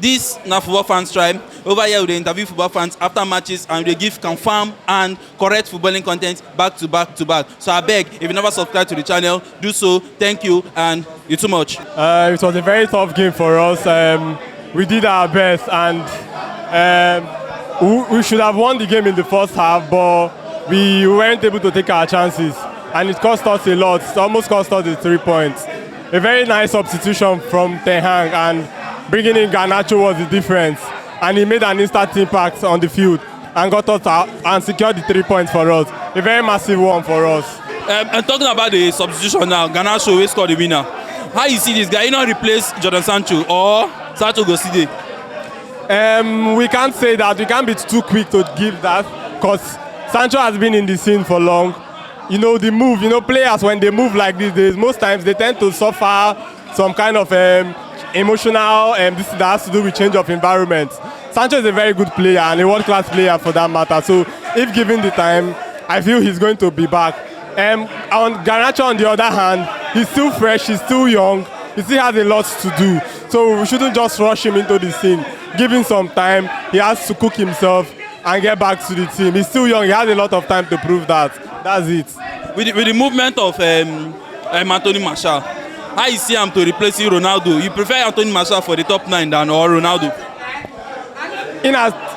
This na football fans tribe. Over here we dey interview football fans after matches and we dey give confirm and correct footballing content back to back to back. So abeg, if you never subscribe to the channel, do so. Thank you and you too much. It was a very tough game for us. We did our best and we should have won the game in the first half, but we weren't able to take our chances and it cost us a lot. It almost cost us the 3 points. A very nice substitution from Ten Hag and bringing in Garnacho was the difference, and he made an instant impact on the field and got us out and secured the 3 points for us. A very massive one for us. And talking about the substitution now, Garnacho will score the winner. How you see this guy? You not replace Jordan Sancho or Sancho go see there? We can't say that. We can't be too quick to give that because Sancho has been in the scene for long. You know the move. You know players when they move like this, most times they tend to suffer some kind of emotional this that has to do with change of environment. Sancho is a very good player and a world-class player for that matter. So if given the time, I feel he's going to be back. On Garnacho, on the other hand, he's still fresh, he's still young, he still has a lot to do. So we shouldn't just rush him into the scene. Give him some time. He has to cook himself and get back to the team. He's still young. He has a lot of time to prove that. That's it. With the movement of Anthony Martial, how you see him to replace Ronaldo? You prefer Anthony Martial for the top 9 than or Ronaldo?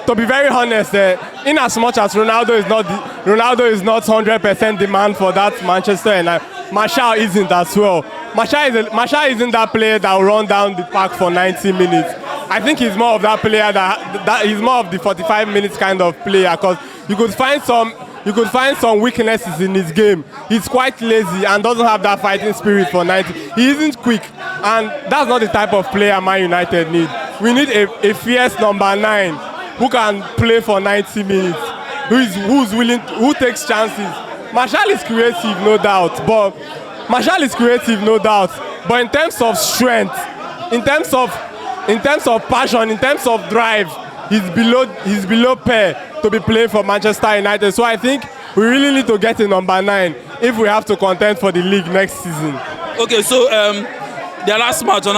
To be very honest, in as much as Ronaldo is not 100% demand for that Manchester, and Martial isn't as well. Martial isn't that player that will run down the park for 90 minutes. I think he's more of that player that he's more of the 45 minutes kind of player because you could find some weaknesses in his game. He's quite lazy and doesn't have that fighting spirit for 90. He isn't quick, and that's not the type of player Man United need. We need a fierce number 9 who can play for 90 minutes, who takes chances. Martial is creative, no doubt, but in terms of strength, in terms of passion, in terms of drive, he's below pair to be playing for Manchester United. So I think we really need to get a number 9 if we have to contend for the league next season. Okay, so their last match, and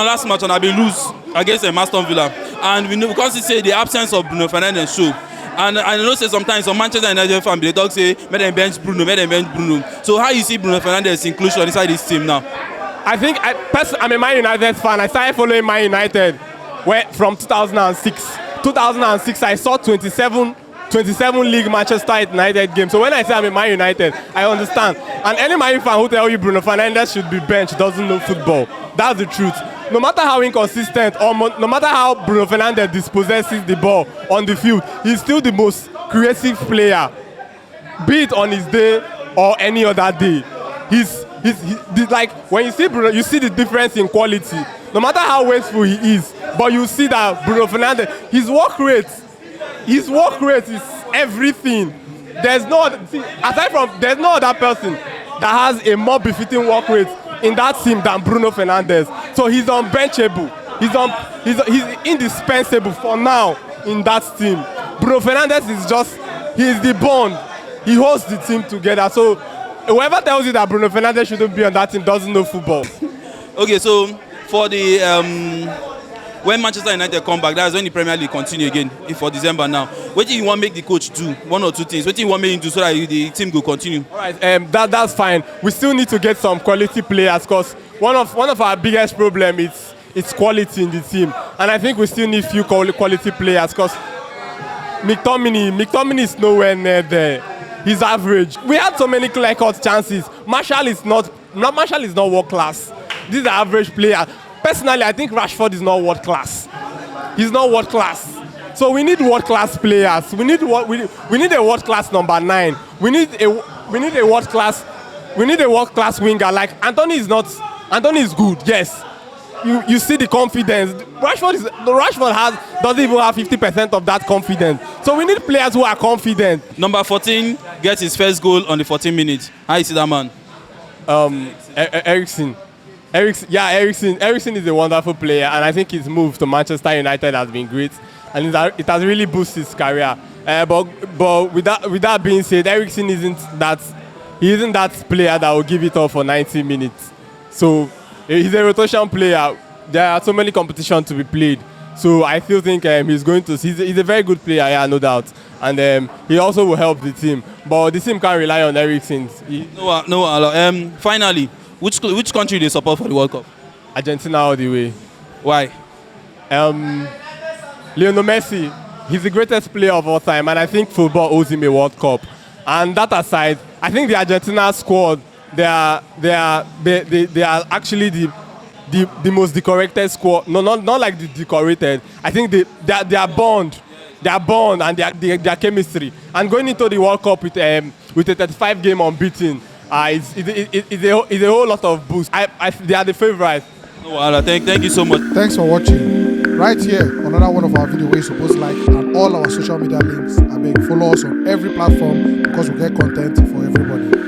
I been lose against Aston Villa, and we know because he say the absence of Bruno Fernandes show. And I know say sometimes some Manchester United fans they talk say make them bench Bruno. So how you see Bruno Fernandes' inclusion inside this team now? I think I'm a Man United fan. I started following Man United from 2006. 2006 I saw 27 league Manchester United games. So when I say I'm a Man United, I understand. And any Man fan who tell you Bruno Fernandes should be benched doesn't know football. That's the truth. No matter how inconsistent or no matter how Bruno Fernandes dispossesses the ball on the field, he's still the most creative player, be it on his day or any other day. He's like when you see Bruno, you see the difference in quality. No matter how wasteful he is, but you see that Bruno Fernandes, his work rate is everything. There's no other person that has a more befitting work rate in that team than Bruno Fernandes. So he's unbenchable. He's indispensable for now in that team. Bruno Fernandes he's the bond. He holds the team together. So whoever tells you that Bruno Fernandes shouldn't be on that team doesn't know football. Okay, so for the when Manchester United come back, that's when the Premier League continue again for December now. What do you want to make the coach do? One or two things. What do you want me to do so that the team will continue? All right, that's fine. We still need to get some quality players because one of our biggest problem is quality in the team, and I think we still need few quality players because McTominay is nowhere near there. He's average. We had so many clear-cut chances. Martial is not world class. These are average players. Personally, I think Rashford is not world class. He's not world class. So we need world class players. We need a world class number 9. We need a world class winger. Like Anthony is good. Yes. You see the confidence. Rashford doesn't even have 50% of that confidence. So we need players who are confident. Number 14 gets his first goal on the 14 minutes. How you see that man? Eriksen. Eriksen is a wonderful player, and I think his move to Manchester United has been great, and it has really boosted his career. But with that being said, Eriksen isn't that player that will give it all for 90 minutes. So he's a rotation player. There are so many competitions to be played. So I still think he's going to. He's a very good player, yeah, no doubt, and he also will help the team. But the team can't rely on Eriksen. Finally, which country do you support for the World Cup? Argentina all the way. Why? Lionel Messi, he's the greatest player of all time, and I think football owes him a World Cup. And that aside, I think the Argentina squad, they are actually the most decorated squad. No, not like the decorated. I think their bond and their chemistry. And going into the World Cup with a 35-game unbeaten, it's a whole lot of boost. They are the favourites. Thank you so much. Thanks for watching. Right here, another one of our videos where you're supposed to like, and all our social media links. I beg, follow us on every platform because we get content for everybody.